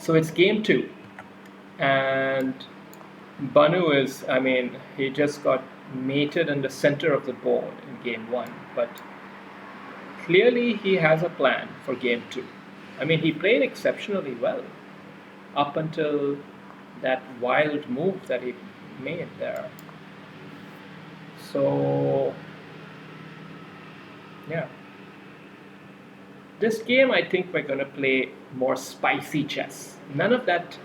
So it's game 2. And Banu is, I mean, he just got mated in the center of the board in game 1. But clearly he has a plan for game 2. I mean, he played exceptionally well up until that wild move that he made there. So, yeah. This game, I think we're going to play more spicy chess. None of that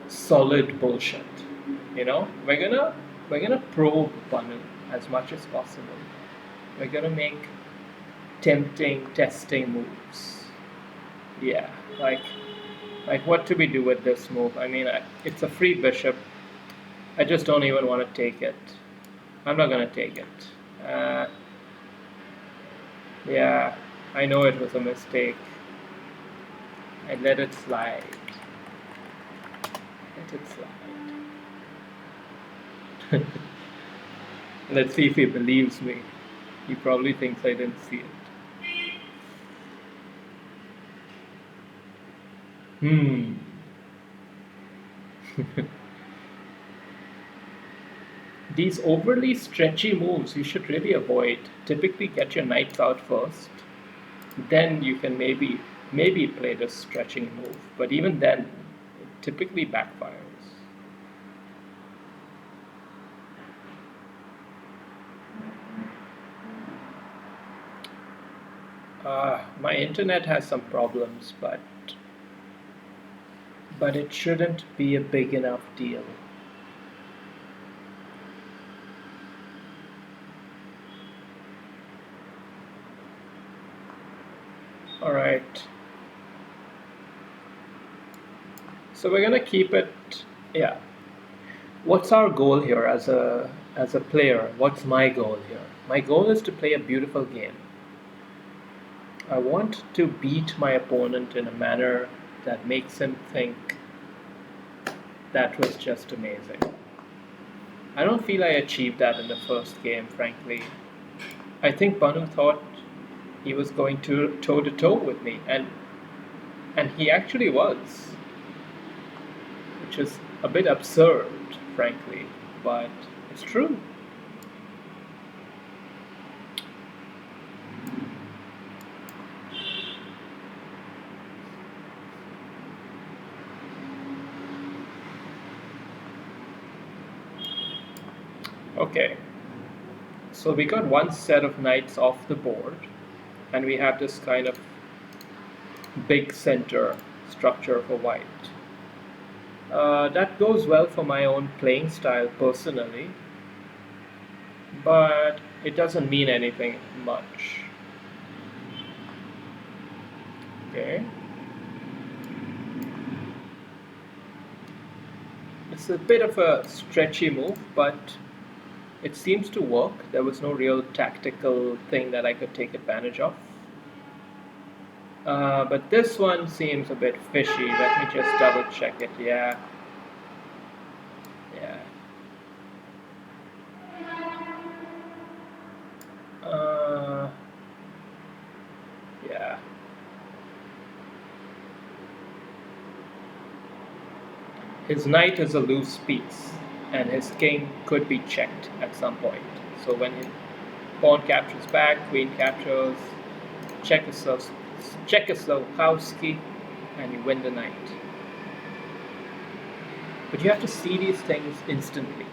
solid bullshit. You know, we're gonna probe Banu as much as possible. We're gonna make tempting, testing moves. Yeah, like what do we do with this move? I mean, it's a free bishop. I just don't even want to take it. I'm not gonna take it. Yeah, I know it was a mistake. I let it slide. Let it slide. Let's see if he believes me. He probably thinks I didn't see it. These overly stretchy moves you should really avoid. Typically get your knights out first. Then you can maybe play this stretching move. But even then, it typically backfires. My internet has some problems, but it shouldn't be a big enough deal. All right. So we're gonna keep it. Yeah. What's our goal here as a player? What's my goal here? My goal is to play a beautiful game. I want to beat my opponent in a manner that makes him think that was just amazing. I don't feel I achieved that in the first game, frankly. I think Banu thought he was going to toe-to-toe with me, and he actually was, which is a bit absurd, frankly, but it's true. Okay, so we got one set of knights off the board, and we have this kind of big center structure for white. That goes well for my own playing style personally, but it doesn't mean anything much. Okay. It's a bit of a stretchy move, but it seems to work. There was no real tactical thing that I could take advantage of. But this one seems a bit fishy. Let me just double check it. Yeah. Yeah. Yeah. His knight is a loose piece, and his king could be checked at some point. So when his pawn captures back, queen captures, Czechoslovakowski, and you win the knight. But you have to see these things instantly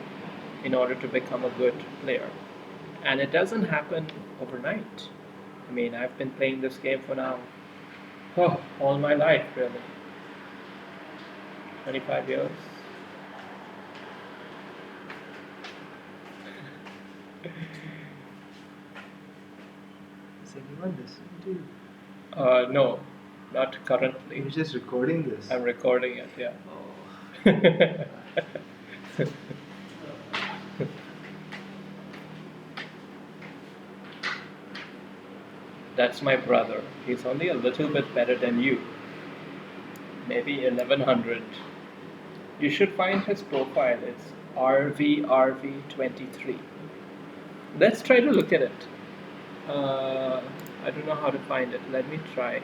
in order to become a good player. And it doesn't happen overnight. I mean, I've been playing this game for now, all my life, really. 25 years. Is anyone listening to you? No, not currently. You're just recording this? I'm recording it, yeah. Oh. That's my brother. He's only a little bit better than you. Maybe 1100. You should find his profile. It's RVRV23. Let's try to look at it. I don't know how to find it. Let me try.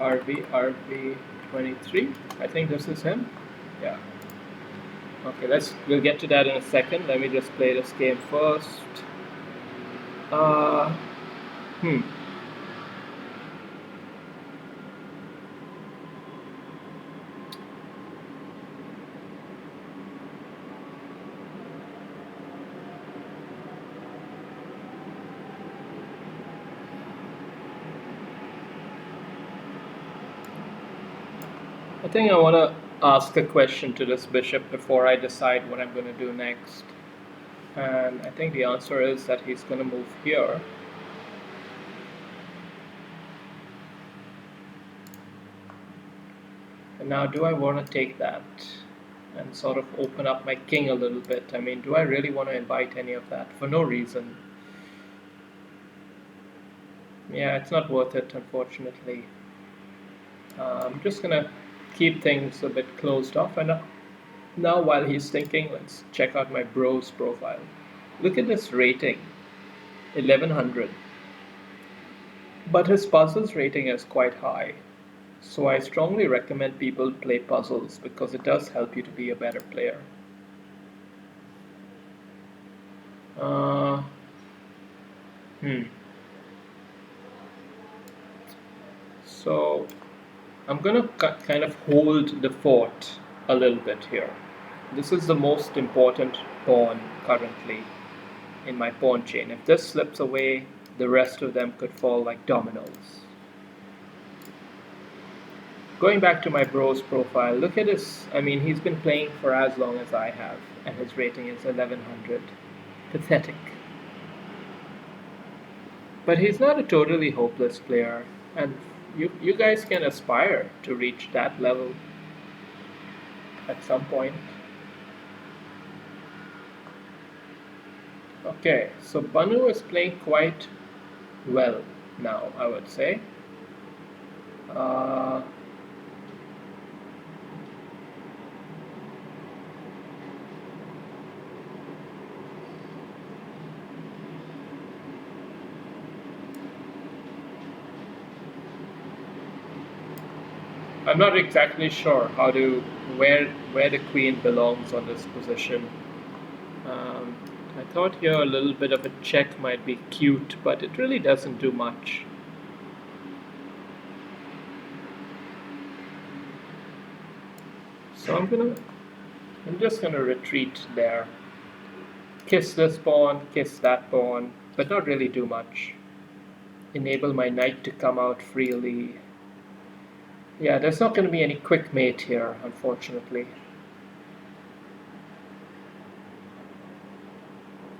RV 23. I think this is him. Yeah. Okay, we'll get to that in a second. Let me just play this game first. Uh, hmm. I think I want to ask a question to this bishop before I decide what I'm going to do next. And I think the answer is that he's going to move here. And now, do I want to take that and sort of open up my king a little bit? I mean, do I really want to invite any of that? For no reason. Yeah, it's not worth it, unfortunately. I'm just going to keep things a bit closed off. And now, while he's thinking, let's check out my bros profile. Look at this rating, 1100. But his puzzles rating is quite high. So I strongly recommend people play puzzles because it does help you to be a better player. Uh, hmm. So I'm going to kind of hold the fort a little bit here. This is the most important pawn currently in my pawn chain. If this slips away, the rest of them could fall like dominoes. Going back to my bros profile, look at his, I mean, he's been playing for as long as I have, and his rating is 1100. Pathetic. But he's not a totally hopeless player, and you guys can aspire to reach that level at some point. Okay, so Banu is playing quite well now, I would say. Uh, I'm not exactly sure where the queen belongs on this position. I thought here a little bit of a check might be cute, but it really doesn't do much. So I'm just gonna retreat there. Kiss this pawn, kiss that pawn, but not really do much. Enable my knight to come out freely. Yeah, there's not going to be any quick mate here, unfortunately.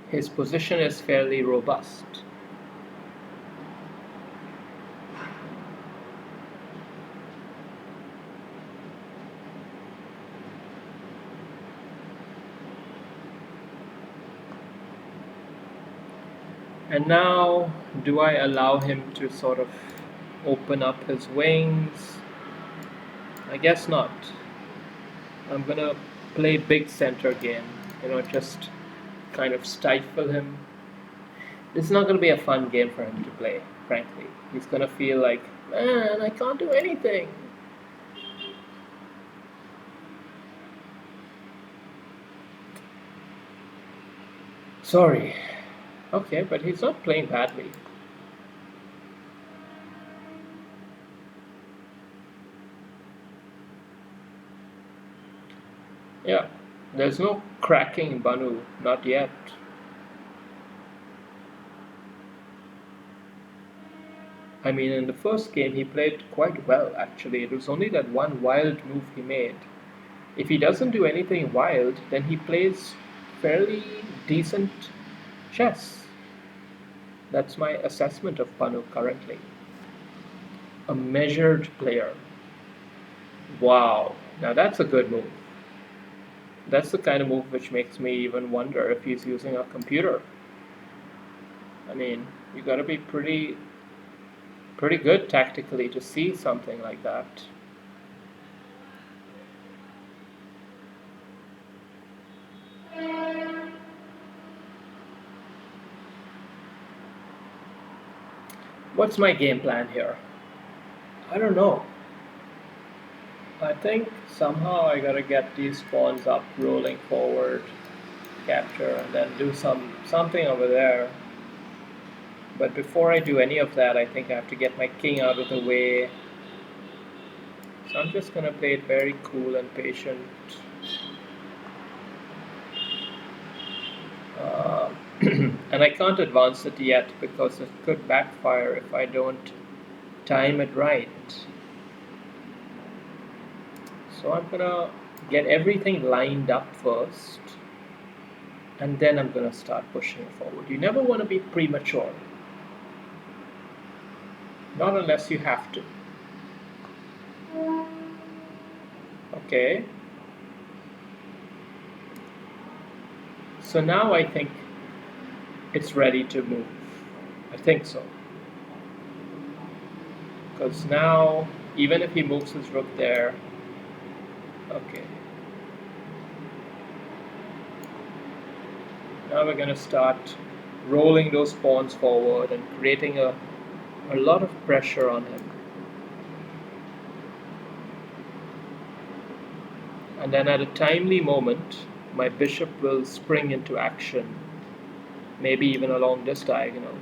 His position is fairly robust. And now, do I allow him to sort of open up his wings? I guess not. I'm gonna play big center game, just kind of stifle him. This is not gonna be a fun game for him to play, frankly. He's gonna feel like, man, I can't do anything. Sorry. Okay, but he's not playing badly. Yeah, there's no cracking Banu, not yet. I mean, in the first game he played quite well, actually. It was only that one wild move he made. If he doesn't do anything wild, then he plays fairly decent chess. That's my assessment of Banu currently. A measured player. Wow, now that's a good move. That's the kind of move which makes me even wonder if he's using a computer. I mean, you gotta be pretty good tactically to see something like that. What's my game plan here? I don't know. I think somehow I gotta get these pawns up, rolling forward, capture, and then do something over there. But before I do any of that, I think I have to get my king out of the way. So I'm just gonna play it very cool and patient. Uh, and I can't advance it yet because it could backfire if I don't time it right. So I'm gonna get everything lined up first, and then I'm gonna start pushing forward. You never want to be premature, not unless you have to. Okay. So now I think it's ready to move. I think so. Because now, even if he moves his rook there, okay. Now we're going to start rolling those pawns forward and creating a lot of pressure on him. And then at a timely moment, my bishop will spring into action, maybe even along this diagonal.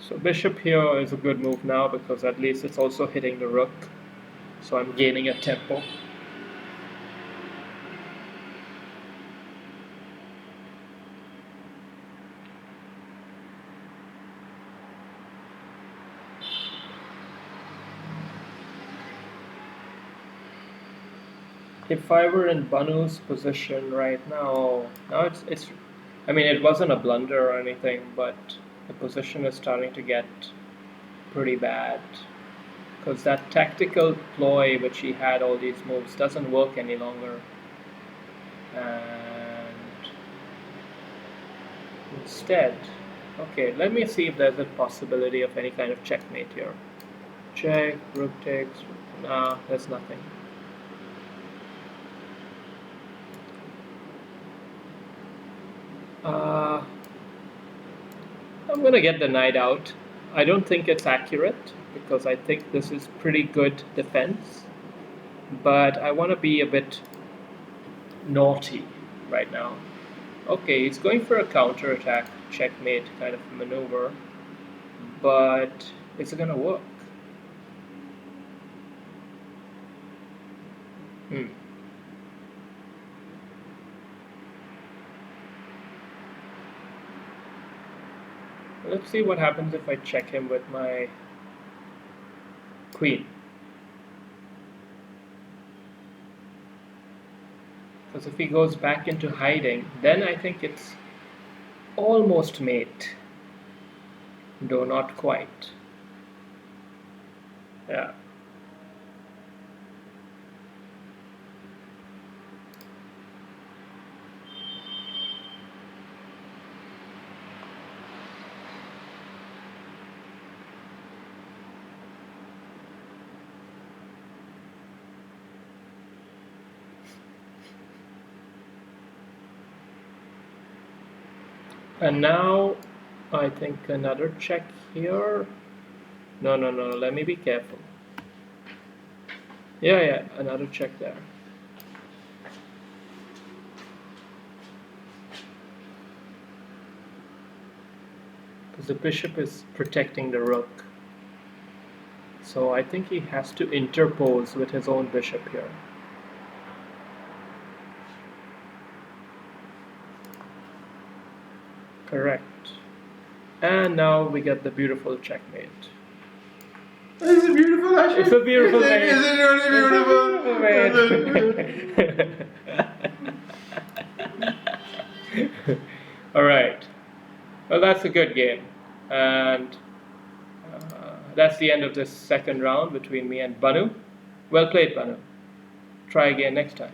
So bishop here is a good move now because at least it's also hitting the rook. So I'm gaining a tempo. If I were in Banu's position right now it's I mean, it wasn't a blunder or anything, but the position is starting to get pretty bad because that tactical ploy which he had all these moves doesn't work any longer. And instead, okay, let me see if there's a possibility of any kind of checkmate here. Check, rook takes, nah, there's nothing. I'm gonna get the knight out. I don't think it's accurate because I think this is pretty good defense, but I want to be a bit naughty right now. Okay, he's going for a counterattack, checkmate kind of maneuver, but is it gonna work? Let's see what happens if I check him with my queen. Because if he goes back into hiding, then I think it's almost mate. Though not quite. Yeah. And now I think another check here. No, let me be careful. Yeah, another check there. Because the bishop is protecting the rook. So I think he has to interpose with his own bishop here. Correct. And now we get the beautiful checkmate. It's a beautiful Ashwin. It's a beautiful mate. Is it really beautiful? All right. Well, that's a good game. And that's the end of this second round between me and Banu. Well played, Banu. Try again next time.